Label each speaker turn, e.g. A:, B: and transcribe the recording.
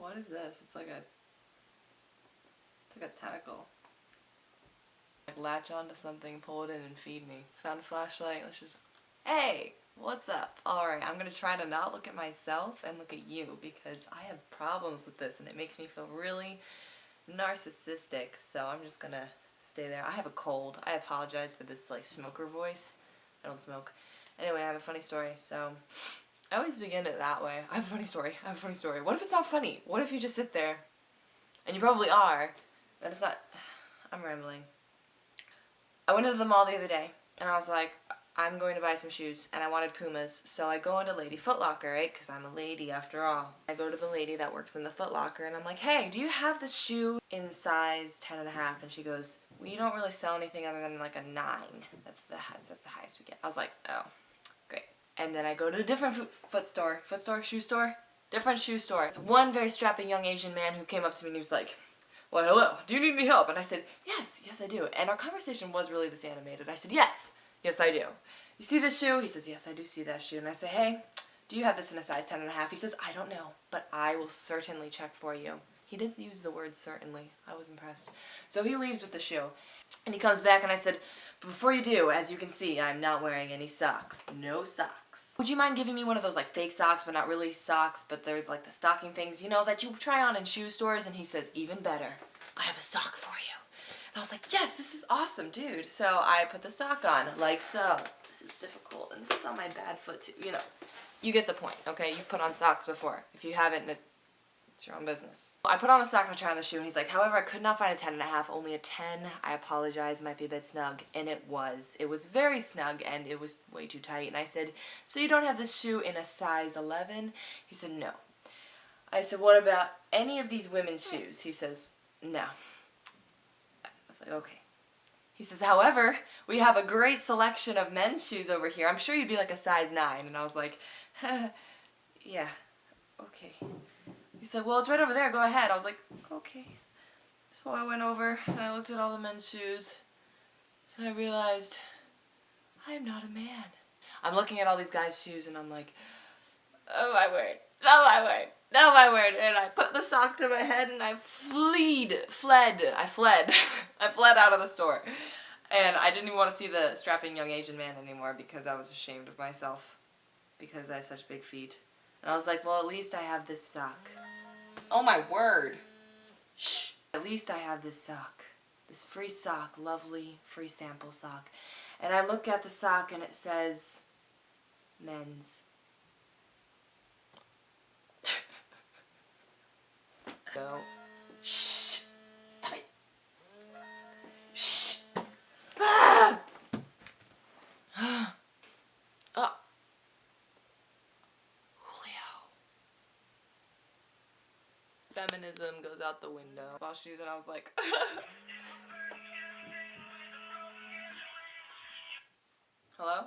A: What is this? It's like a tentacle. Like latch onto something, pull it in, and feed me. Found a flashlight. Let's just. Hey, what's up? All right, I'm gonna try to not look at myself and look at you because I have problems with this, and it makes me feel really narcissistic. So I'm just gonna stay there. I have a cold. I apologize for this like smoker voice. I don't smoke. Anyway, I have a funny story. So I always begin it that way. I have a funny story. I have a funny story. What if it's not funny? What if you just sit there, and you probably are, and it's not. I'm rambling. I went into the mall the other day, and I was like, I'm going to buy some shoes, and I wanted Pumas, so I go into Lady Foot Locker, right, because I'm a lady after all. I go to the lady that works in the Foot Locker, and I'm like, hey, do you have this shoe in size 10 and a half? And she goes, well, you don't really sell anything other than like a 9. That's the highest we get. I was like, oh, great. And then I go to a different shoe store, different shoe store. It's one very strapping young Asian man who came up to me and he was like, well, hello, do you need any help? And I said, yes, I do. And our conversation was really this animated. I said, yes, I do. You see this shoe? He says, yes, I do see that shoe. And I say, hey, do you have this in a size 10 and a half? He says, I don't know, but I will certainly check for you. He does use the word certainly. I was impressed. So he leaves with the shoe. And he comes back and I said, before you do, as you can see, I'm not wearing any socks. No socks. Would you mind giving me one of those like fake socks, but not really socks, but they're like the stocking things, you know, that you try on in shoe stores? And he says, even better, I have a sock for you. And I was like, yes, this is awesome, dude. So I put the sock on, like so. This is difficult, and this is on my bad foot too, you know. You get the point, okay? You've put on socks before. If you haven't, it's your own business. I put on the sock and I try on the shoe, and he's like, however, I could not find a 10 and a half, only a 10. I apologize, might be a bit snug. And it was. It was very snug, and it was way too tight. And I said, so you don't have this shoe in a size 11? He said, no. I said, what about any of these women's shoes? He says, no. I was like, okay. He says, however, we have a great selection of men's shoes over here. I'm sure you'd be like a size 9. And I was like, yeah, okay. He said, well, it's right over there. Go ahead. I was like, okay. So I went over and I looked at all the men's shoes and I realized I am not a man. I'm looking at all these guys' shoes and I'm like, oh my word, oh my word, oh my word. And I put the sock to my head and I fled out of the store. And I didn't even want to see the strapping young Asian man anymore because I was ashamed of myself because I have such big feet. And I was like, well, at least I have this sock. Oh my word. Shh. At least I have this sock. This free sock, lovely free sample sock. And I look at the sock and it says, men's. Go. Shh. Stop it. Shh. Ah! Oh. Feminism goes out the window. I bought shoes and I was like, hello?